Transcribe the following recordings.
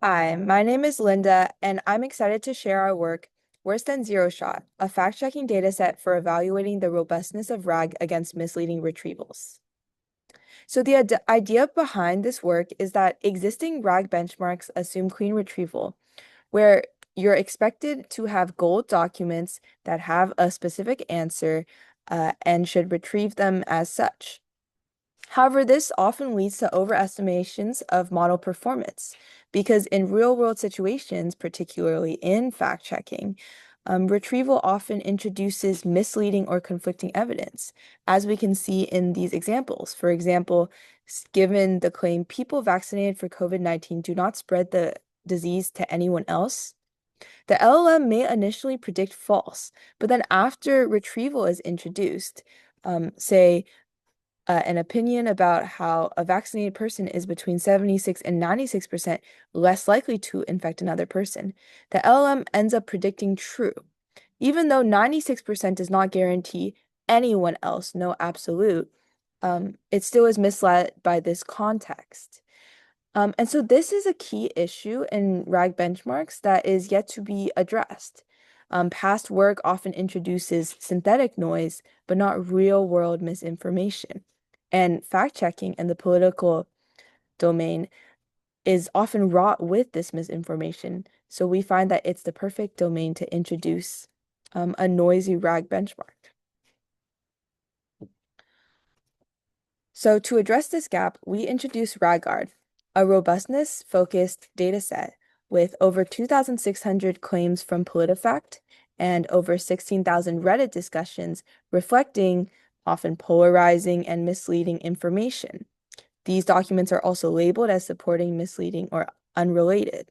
Hi, my name is Linda, and I'm excited to share our work, Worse Than Zero Shot, a fact-checking dataset for evaluating the robustness of RAG against misleading retrievals. So the idea behind this work is that existing RAG benchmarks assume clean retrieval, where you're expected to have gold documents that have a specific answer and should retrieve them as such. However, this often leads to overestimations of model performance because in real-world situations, particularly in fact-checking, retrieval often introduces misleading or conflicting evidence, as we can see in these examples. For example, given the claim people vaccinated for COVID-19 do not spread the disease to anyone else, the LLM may initially predict false, but then after retrieval is introduced, say, an opinion about how a vaccinated person is between 76 and 96% less likely to infect another person, the LLM ends up predicting true. Even though 96% does not guarantee anyone else know absolute, it still is misled by this context. And so this is a key issue in RAG benchmarks that is yet to be addressed. Past work often introduces synthetic noise, but not real-world misinformation. And fact-checking in the political domain is often wrought with this misinformation. So we find that it's the perfect domain to introduce a noisy RAG benchmark. So to address this gap, we introduced RAGGARD, a robustness-focused dataset with over 2,600 claims from PolitiFact and over 16,000 Reddit discussions reflecting often polarizing and misleading information. These documents are also labeled as supporting, misleading, or unrelated.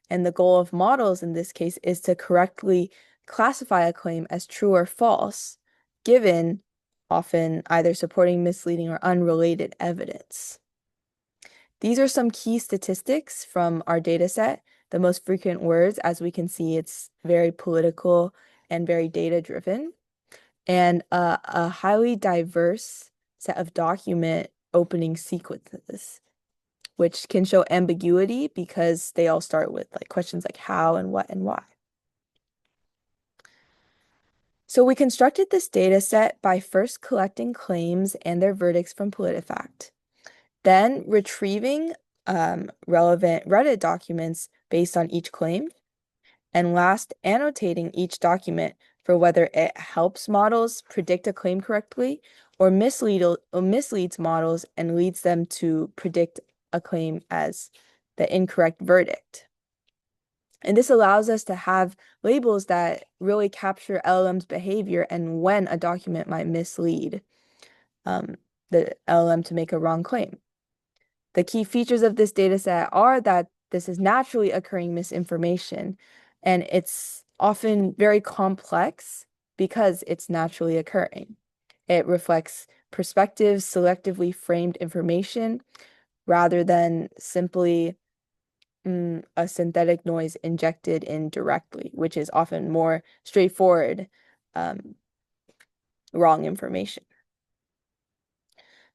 And the goal of models in this case is to correctly classify a claim as true or false, given often either supporting, misleading, or unrelated evidence. These are some key statistics from our data set. The most frequent words, as we can see, it's very political and very data-driven, and a highly diverse set of document opening sequences, which can show ambiguity because they all start with like questions like how and what and why. So we constructed this data set by first collecting claims and their verdicts from PolitiFact, then retrieving relevant Reddit documents based on each claim, and last, annotating each document for whether it helps models predict a claim correctly or misleads models and leads them to predict a claim as the incorrect verdict. And this allows us to have labels that really capture LLM's behavior and when a document might mislead the LLM to make a wrong claim. The key features of this data set are that this is naturally occurring misinformation, and it's often very complex because it's naturally occurring. It reflects perspectives, selectively framed information, rather than simply a synthetic noise injected in directly, which is often more straightforward, wrong information.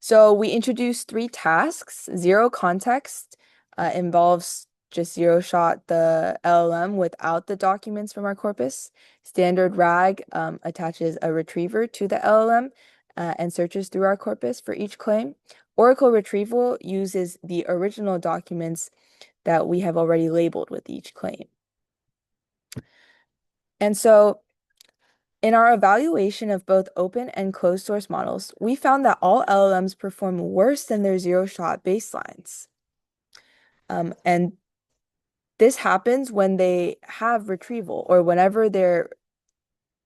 So we introduced 3 tasks. Zero context involves just zero shot the LLM without the documents from our corpus. Standard RAG attaches a retriever to the LLM and searches through our corpus for each claim. Oracle retrieval uses the original documents that we have already labeled with each claim. And so in our evaluation of both open and closed source models, we found that all LLMs perform worse than their zero-shot baselines. And this happens when they have retrieval or whenever they're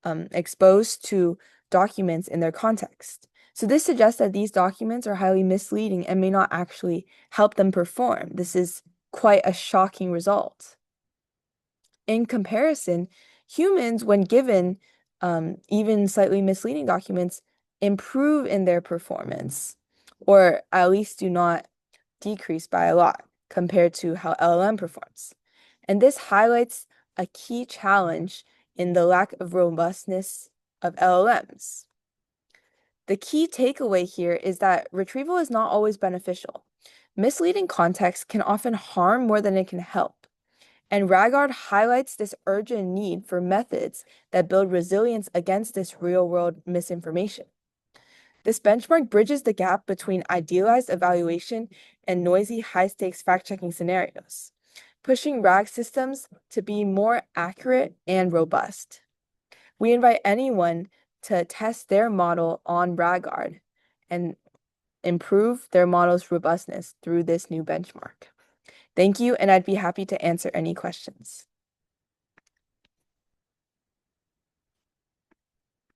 exposed to documents in their context. So this suggests that these documents are highly misleading and may not actually help them perform. This is quite a shocking result. In comparison, humans, when given even slightly misleading documents, improve in their performance, or at least do not decrease by a lot compared to how LLM performs. And this highlights a key challenge in the lack of robustness of LLMs. The key takeaway here is that retrieval is not always beneficial. Misleading context can often harm more than it can help. And RAGARD highlights this urgent need for methods that build resilience against this real-world misinformation. This benchmark bridges the gap between idealized evaluation and noisy, high-stakes fact-checking scenarios, pushing RAG systems to be more accurate and robust. We invite anyone to test their model on RAGARD and improve their model's robustness through this new benchmark. Thank you, and I'd be happy to answer any questions.